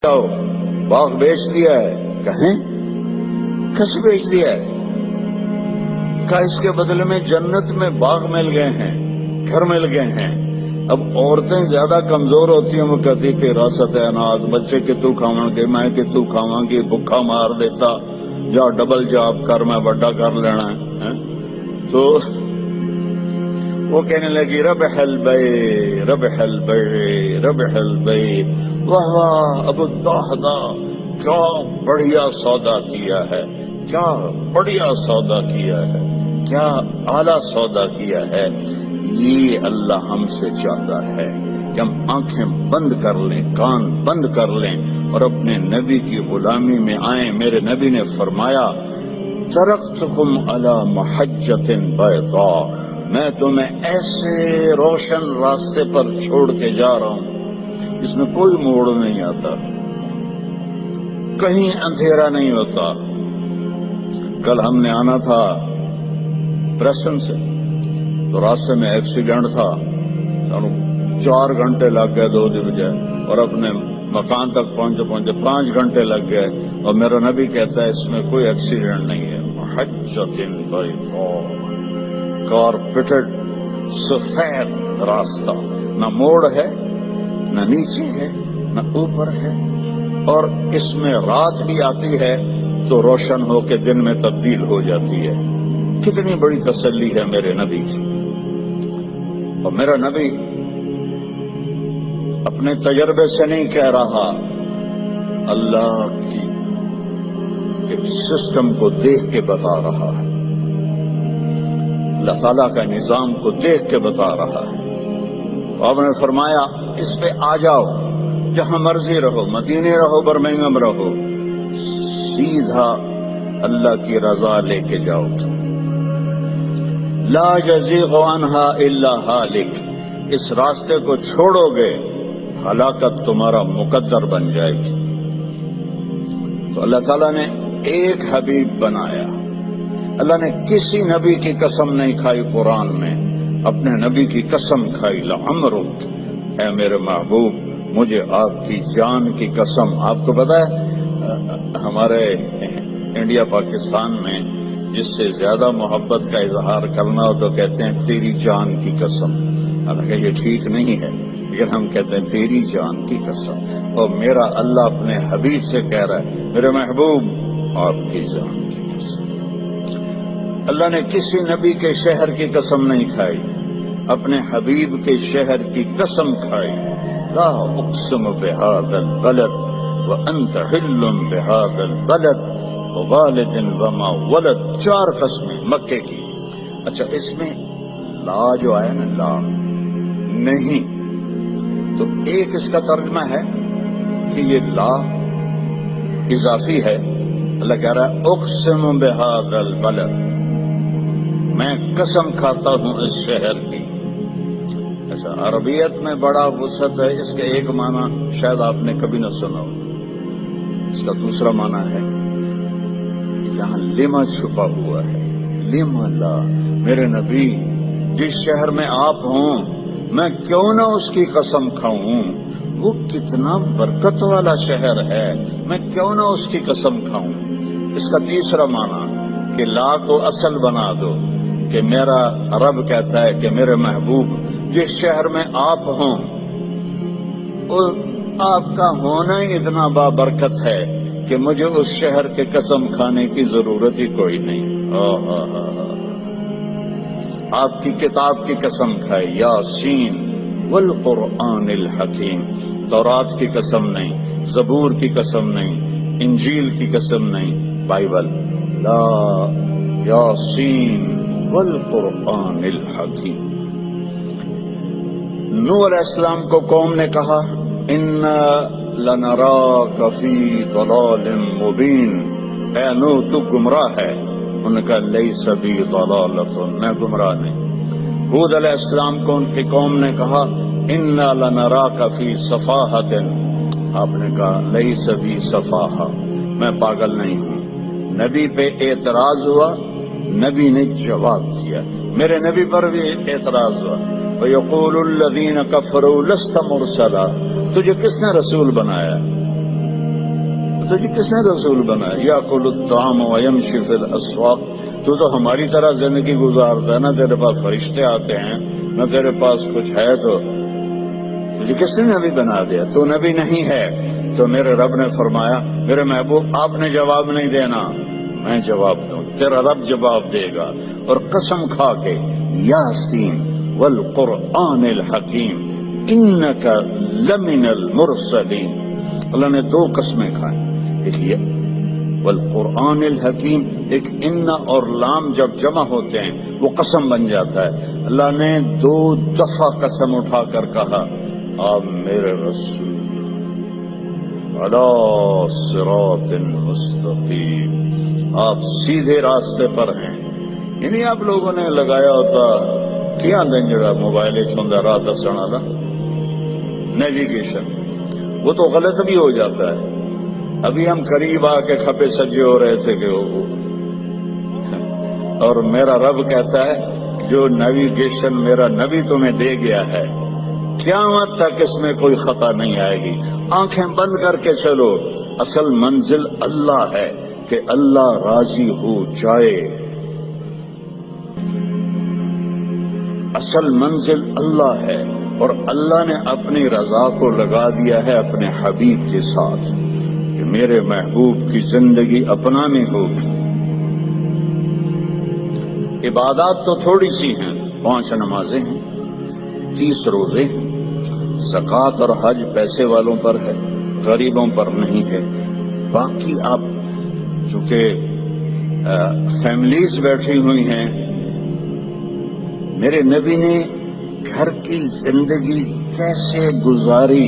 جاؤ باغ بیچ دیا ہے. کہیں کس بیچ دیا ہے؟ کہا اس کے بدلے میں جنت میں باغ مل گئے ہیں, گھر مل گئے ہیں. اب عورتیں زیادہ کمزور ہوتی ہیں, وہ کہتی کہ راست ہے اناج, بچے کہ تو کھاواں گے, میں کہ تو کھاواں گی, بھوکا مار دیتا, جا ڈبل جاب کر, میں بڑا کر لینا ہے. تو وہ کہنے لگی ربح البیع ربح البیع ربح البیع. واہ واہ ابو الدہدہ, کیا بڑھیا سودا کیا ہے, کیا بڑھیا سودا کیا ہے, کیا اعلیٰ سودا کیا ہے. یہ اللہ ہم سے چاہتا ہے کہ ہم آنکھیں بند کر لیں, کان بند کر لیں اور اپنے نبی کی غلامی میں آئیں. میرے نبی نے فرمایا ترکتکم علی محجۃ بیضاء, میں تمہیں ایسے روشن راستے پر چھوڑ کے جا رہا ہوں جس میں کوئی موڑ نہیں آتا, کہیں اندھیرا نہیں ہوتا. کل ہم نے آنا تھا پریسٹن سے, تو راستے میں ایکسیڈنٹ تھا, 4 گھنٹے لگ گئے 2 دن بجائے, اور اپنے مکان تک پہنچے 5 گھنٹے لگ گئے. اور میرا نبی کہتا ہے اس میں کوئی ایکسیڈنٹ نہیں ہے. محجۃ بیضاء, کارپیٹڈ سفید راستہ, نہ موڑ ہے, نہ نیچے ہے, نہ اوپر ہے, اور اس میں رات بھی آتی ہے تو روشن ہو کے دن میں تبدیل ہو جاتی ہے. کتنی بڑی تسلی ہے میرے نبی کی. اور میرا نبی اپنے تجربے سے نہیں کہہ رہا, اللہ کی سسٹم کو دیکھ کے بتا رہا ہے, اللہ تعالیٰ کا نظام کو دیکھ کے بتا رہا ہے. تو آپ نے فرمایا اس پہ آ جاؤ, جہاں مرضی رہو, مدینے رہو, برمنگھم رہو, سیدھا اللہ کی رضا لے کے جاؤ. لا یزیغ عنہا الا ہالک, اس راستے کو چھوڑو گے ہلاکت تمہارا مقدر بن جائے گی. تو اللہ تعالیٰ نے ایک حبیب بنایا. اللہ نے کسی نبی کی قسم نہیں کھائی قرآن میں, اپنے نبی کی قسم کھائی. لعمرک, اے میرے محبوب مجھے آپ کی جان کی قسم. آپ کو پتا ہے ہمارے انڈیا پاکستان میں جس سے زیادہ محبت کا اظہار کرنا ہو تو کہتے ہیں تیری جان کی قسم. حالانکہ یہ ٹھیک نہیں ہے, لیکن ہم کہتے ہیں تیری جان کی قسم. اور میرا اللہ اپنے حبیب سے کہہ رہا ہے میرے محبوب آپ کی جان کی قسم. اللہ نے کسی نبی کے شہر کی قسم نہیں کھائی, اپنے حبیب کے شہر کی قسم کھائی. لا اقسم بہذا البلد وانت حل بہذا البلد ووالد وما ولد. 4 قسمیں مکے کی. اچھا اس میں لا جو آیا نا, لا نہیں, تو ایک اس کا ترجمہ ہے کہ یہ لا اضافی ہے. اللہ کہہ رہا ہے اقسم بہذا البلد, میں قسم کھاتا ہوں اس شہر کی. اچھا عربیت میں بڑا وسعت ہے, اس کے ایک معنی شاید آپ نے کبھی نہ سنا ہو. اس کا دوسرا معنی ہے یہاں لما چھپا ہوا ہے. لما لا, میرے نبی جس شہر میں آپ ہوں میں کیوں نہ اس کی قسم کھاؤں, وہ کتنا برکت والا شہر ہے, میں کیوں نہ اس کی قسم کھاؤں. اس کا تیسرا معنی کہ لا کو اصل بنا دو, کہ میرا رب کہتا ہے کہ میرے محبوب جس شہر میں آپ ہوں آپ کا ہونا ہی اتنا بابرکت ہے کہ مجھے اس شہر کے قسم کھانے کی ضرورت ہی کوئی نہیں. آپ کی کتاب کی قسم کھائے, یاسین والقرآن الحکیم. تورات کی قسم نہیں, زبور کی قسم نہیں, انجیل کی قسم نہیں, بائبل. لا یاسین والقرآن الحکیم. نوح علیہ السلام کو قوم نے کہا انا لنراک فی ضلال مبین, اے نوح تو گمراہ ہے. انہوں نے کہا لیس بی ضلالۃ, میں گمراہ نہیں. ہود علیہ السلام کو ان کی قوم نے کہا انا لنراک فی صفاحۃ, آپ نے کہا لیس بی صفاحہ, میں پاگل نہیں ہوں. نبی پہ اعتراض ہوا, نبی نے جواب دیا. میرے نبی پر بھی اعتراض ہوا. وَيَقُولُ الَّذِينَ كَفَرُوا لَسْتَ مُرْسَلًا, تجھے کس نے رسول بنایا؟ تجھے کس نے رسول بنایا؟ یاکل الطعام ویمشی فی الاسواق، تو ہماری طرح زندگی گزارتا ہے، نہ تیرے پاس فرشتے آتے ہیں نہ تیرے پاس کچھ ہے، تو تجھے کس نے نبی بنا دیا؟ تو نبی نہیں ہے۔ تو میرے رب نے فرمایا میرے محبوب آپ نے جواب نہیں دینا، میں جواب دوں، تیرا رب جواب دے گا۔ اور قسم کھا کے یاسین والقرآن الحکیم انک لمن المرسلین، اللہ نے دو قسمیں کھائیں، ایک یہ والقرآن الحکیم، ایک ان اور لام جب جمع ہوتے ہیں وہ قسم بن جاتا ہے۔ اللہ نے دو دفعہ قسم اٹھا کر کہا آپ میرے رسول علی صراط مستقیم، آپ سیدھے راستے پر ہیں۔ یعنی آپ لوگوں نے لگایا ہوتا کیا دن جڑا موبائل چھوندا راہ دسن والا نیویگیشن، وہ تو غلط بھی ہو جاتا ہے۔ ابھی ہم قریب آ کے کھپے سجے ہو رہے تھے کہ اور میرا رب کہتا ہے جو نیویگیشن میرا نبی تمہیں دے گیا ہے قیامت تک اس میں کوئی خطا نہیں آئے گی، آنکھیں بند کر کے چلو۔ اصل منزل اللہ ہے کہ اللہ راضی ہو جائے، اصل منزل اللہ ہے، اور اللہ نے اپنی رضا کو لگا دیا ہے اپنے حبیب کے ساتھ کہ میرے محبوب کی زندگی اپنانی ہوگی۔ عبادات تو تھوڑی سی ہیں، 5 نمازیں ہیں، 30 روزے ہیں، زکوٰۃ اور حج پیسے والوں پر ہے، غریبوں پر نہیں ہے۔ باقی آپ چونکہ فیملیز بیٹھی ہوئی ہیں، میرے نبی نے گھر کی زندگی کیسے گزاری،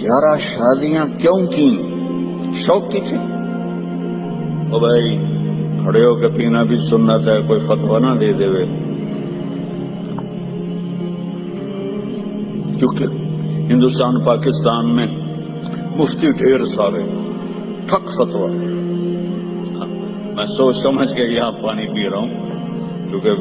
11 شادیاں کیوں کی؟ شوق کی تھی؟ او بھائی کھڑے ہو کے پینا بھی سنت ہے، کوئی فتویٰ نہ دے دے، کیونکہ ہندوستان پاکستان میں مفتی ڈھیر سارے، ٹھک فتویٰ۔ میں سوچ سمجھ کے یہاں پانی پی رہا ہوں، کیونکہ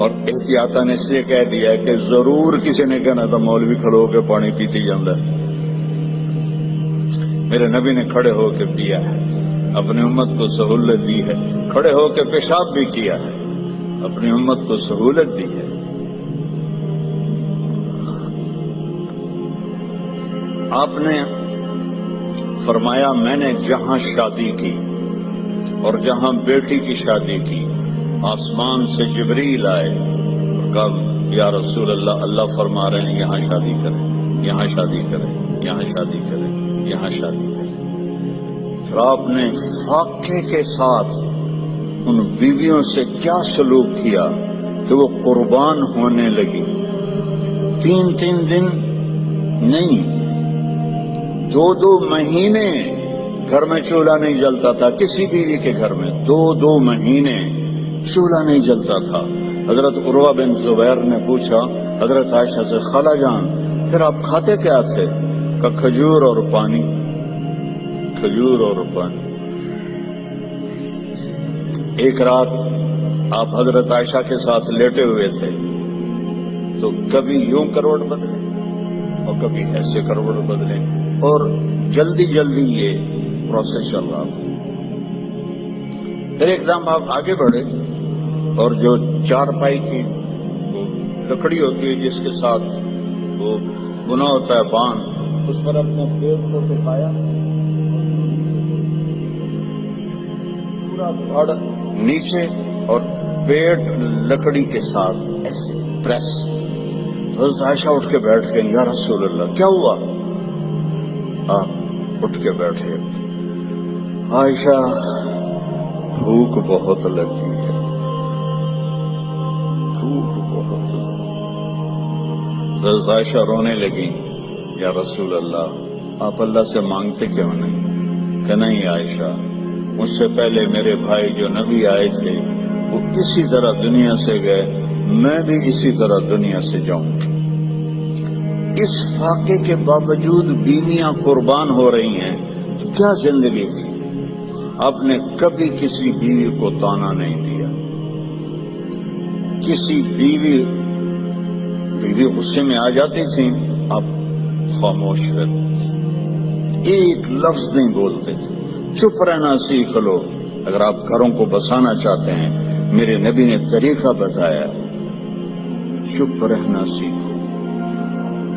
اور احتیاطاً اس لیے کہہ دیا ہے کہ ضرور کسی نے کہنا تھا مولوی کھڑے ہو کے پانی پیتی جاندہ ہے۔ میرے نبی نے کھڑے ہو کے پیا ہے، اپنی امت کو سہولت دی ہے، کھڑے ہو کے پیشاب بھی کیا ہے، اپنی امت کو سہولت دی ہے۔ آپ نے فرمایا میں نے جہاں شادی کی اور جہاں بیٹی کی شادی کی، آسمان سے جبریل آئے اور کہا یا رسول اللہ، اللہ فرما رہے ہیں یہاں شادی کریں، یہاں شادی کریں، یہاں شادی کریں، یہاں شادی کریں۔ پھر آپ نے فاقے کے ساتھ ان بیویوں سے کیا سلوک کیا کہ وہ قربان ہونے لگی۔ 3 دن نہیں، 2 مہینے گھر میں چولہا نہیں جلتا تھا، کسی بیوی کے گھر میں 2 مہینے چولہا نہیں جلتا تھا۔ حضرت عروہ بن زبیر نے پوچھا حضرت عائشہ سے، خالہ جان پھر آپ کھاتے کیا تھے؟ کہ کھجور اور پانی، کھجور اور پانی۔ ایک رات آپ حضرت عائشہ کے ساتھ لیٹے ہوئے تھے تو کبھی یوں کروٹ بدلے اور کبھی ایسے کروٹ بدلے، اور جلدی جلدی یہ پروسیس چل رہا تھا۔ پھر ایک دم آپ آگے بڑھے اور جو چارپائی کی لکڑی ہوتی ہے جس کے ساتھ وہ بنا ہوتا ہے باندھ، اس پر اپنے پیٹ کو ٹکایا، پورا دھڑ نیچے اور پیٹ لکڑی کے ساتھ ایسے پریس۔ حضرت عائشہ اٹھ کے بیٹھ گئی، یا رسول اللہ کیا ہوا؟ آپ اٹھ کے بیٹھے، عائشہ بھوک بہت لگی ہے، بھوک بہت لگی۔ حضرت عائشہ رونے لگی، یا رسول اللہ آپ اللہ سے مانگتے کیوں نہیں؟ کہ نہیں عائشہ، مجھ سے پہلے میرے بھائی جو نبی آئے تھے وہ اسی طرح دنیا سے گئے، میں بھی اسی طرح دنیا سے جاؤں گی۔ اس فاقے کے باوجود بیویاں قربان ہو رہی ہیں، تو کیا زندگی تھی؟ آپ نے کبھی کسی بیوی کو طعنہ نہیں دیا، کسی بیوی غصے میں آ جاتی تھی آپ خاموش رہتے تھے، ایک لفظ نہیں بولتے تھے. چپ رہنا سیکھ لو. اگر آپ گھروں کو بسانا چاہتے ہیں، میرے نبی نے طریقہ بتایا، چپ رہنا سیکھو،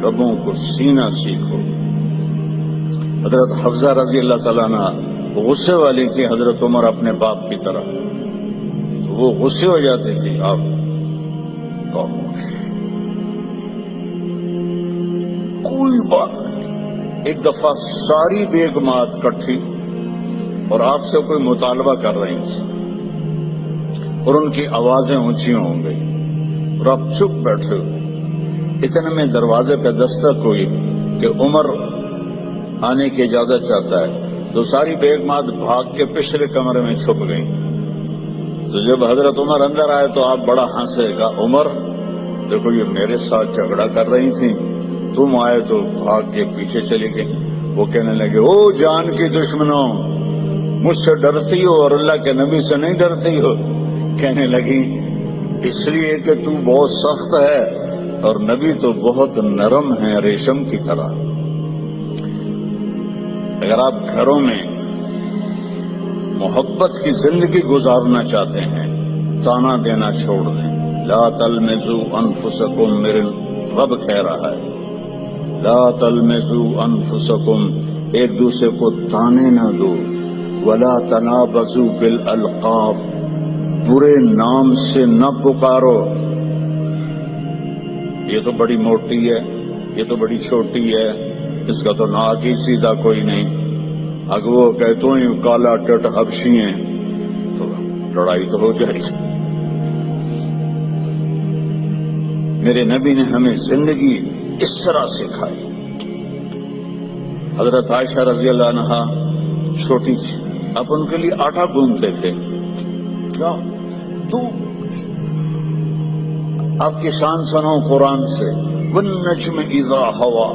لبوں کو سینا سیکھو. حضرت حفصہ رضی اللہ تعالیٰ عنہ غصے والی تھی حضرت عمر اپنے باپ کی طرح، تو وہ غصے ہو جاتی تھی، آپ خاموش، کوئی بات نہیں. ایک دفعہ ساری بیگمات کٹھی اور آپ سے کوئی مطالبہ کر رہی تھی اور ان کی آوازیں اونچی ہو گئی اور آپ چپ بیٹھے ہوئے. اتنے میں دروازے پہ دستک ہوئی کہ عمر آنے کی اجازت چاہتا ہے. تو ساری بیگمات بھاگ کے پچھلے کمرے میں چھپ گئیں. تو جب حضرت عمر اندر آئے تو آپ بڑا ہنسے گا، عمر دیکھو یہ میرے ساتھ جھگڑا کر رہی تھی، تم آئے تو بھاگ کے پیچھے چلی گئی. وہ کہنے لگے، او جان کی دشمنوں، مجھ سے ڈرتی ہو اور اللہ کے نبی سے نہیں ڈرتی ہو. کہنے لگی اس لیے کہ تو بہت سخت ہے اور نبی تو بہت نرم ہے، ریشم کی طرح. اگر آپ گھروں میں محبت کی زندگی گزارنا چاہتے ہیں، تانا دینا چھوڑ دیں. لا تلمزوا انفسکم، میرے رب کہہ رہا ہے، لا تلمزوا انفسکم، ایک دوسرے کو تانے نہ دو. ولا تنابزوا بالالقاب، برے نام سے نہ پکارو. یہ تو بڑی موٹی ہے، یہ تو بڑی چھوٹی ہے، اس کا تو ناک ہی سیدھا کوئی نہیں. اگر وہ کہتے ہیں کالا ٹٹ حبشی ہیں تو لڑائی تو ہو جائے گی. میرے نبی نے ہمیں زندگی اس طرح سکھائی. حضرت عائشہ رضی اللہ عنہا چھوٹی تھی، آپ ان کے لیے آٹا گوندتے تھے. کیا تو آپ کی شان سنو قرآن سے، والنجم اذا ہوا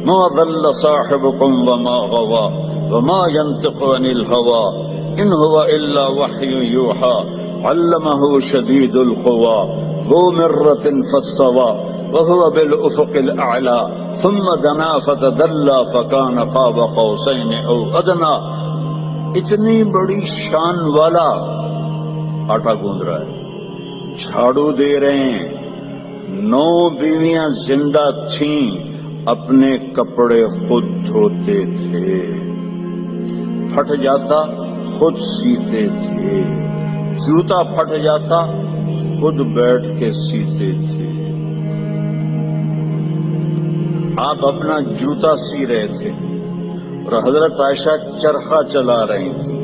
ما ضل صاحبكم وما غوا وما ينطق عن الهوى ان هو الا وحي يوحى علمه شديد القوى ذو مرة فاستوى وهو بالافق الاعلى ثم دنا فتدلى فكان قاب قوسين او ادنى. اتنی بڑی شان والا آٹا گوند رہا ہے، جھاڑو دے رہے ہیں. 9 بیویاں زندہ تھیں، اپنے کپڑے خود دھوتے تھے، پھٹ جاتا خود سیتے تھے، جوتا پھٹ جاتا خود بیٹھ کے سیتے تھے. آپ اپنا جوتا سی رہے تھے اور حضرت عائشہ چرخہ چلا رہی تھی.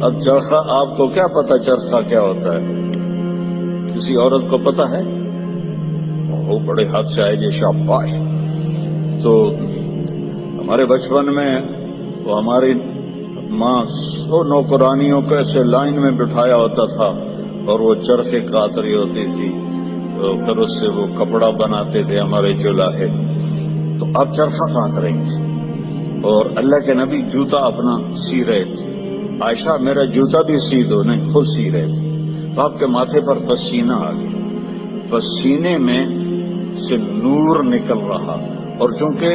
اب چرخہ، آپ کو کیا پتا چرخہ کیا ہوتا ہے؟ کسی عورت کو پتا ہے؟ وہ بڑے ہاتھ سے آئے جی شاباش. تو ہمارے بچپن میں وہ ہماری ماں سو نوکرانیوں کو ایسے لائن میں بٹھایا ہوتا تھا اور وہ چرخے کاٹ رہی ہوتی تھی، پھر اس سے وہ کپڑا بناتے تھے ہمارے چولہے. تو اب چرخہ کاٹ رہی تھی اور اللہ کے نبی جوتا اپنا سی رہے تھے. عائشہ میرا جوتا بھی سی دو، نہیں خود سی رہے تھے. تو آپ کے ماتھے پر پسینہ آ گیا، پسینے میں سے نور نکل رہا. اور چونکہ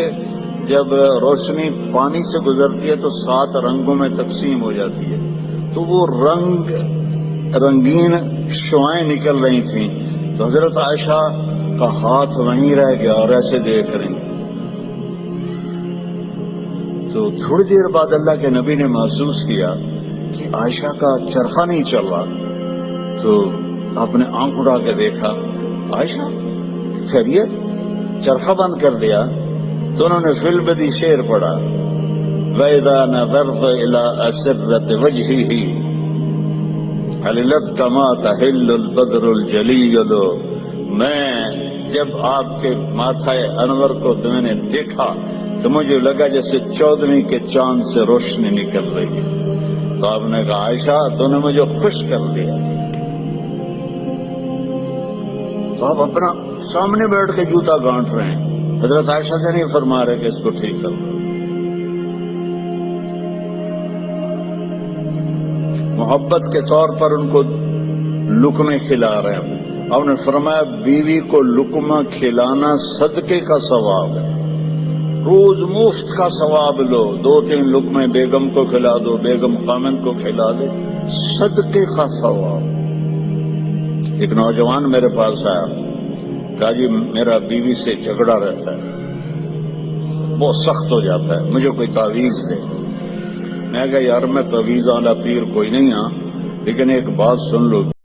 جب روشنی پانی سے گزرتی ہے تو 7 رنگوں میں تقسیم ہو جاتی ہے، تو وہ رنگین شعائیں نکل رہی تھیں. تو حضرت عائشہ کا ہاتھ وہیں رہ گیا اور ایسے دیکھ رہی. تو تھوڑی دیر بعد اللہ کے نبی نے محسوس کیا کہ عائشہ کا چرخہ نہیں چل رہا. تو آپ نے آنکھ اٹھا کے دیکھا، عائشہ خیریت؟ چرخہ بند کر دیا. تو انہوں نے فی البدی شعر پڑھا، وَإِذَا نَظَرْتَ إِلَىٰ أَسِرَّةِ وَجْهِهِ حَلِلَتْ كَمَا تَحِلُّ الْبَدْرُ الْجَلِيُّ. میں جب آپ کے ماتھے انور کو میں نے دیکھا تو مجھے لگا جیسے 14ویں کے چاند سے روشنی نکل رہی ہے. تو آپ نے کہا عائشہ تو نے مجھے خوش کر دیا. تو آپ اپنا سامنے بیٹھ کے جوتا گانٹ رہے ہیں، حضرت عائشہ سے نہیں فرما رہے کہ اس کو ٹھیک کر دو. محبت کے طور پر ان کو لقمے کھلا رہے ہیں. آپ نے فرمایا بیوی کو لقمہ کھلانا صدقے کا ثواب ہے. روز مفت کا ثواب لو، 2-3 لقمے بیگم کو کھلا دو، بیگم خامن کو کھلا دے، صدقے کا ثواب۔ ایک نوجوان میرے پاس آیا، کہا جی میرا بیوی سے جھگڑا رہتا ہے، بہت سخت ہو جاتا ہے، مجھے کوئی تعویذ دے۔ میں کہا یار میں تعویذ والا پیر کوئی نہیں ہاں، لیکن ایک بات سن لو،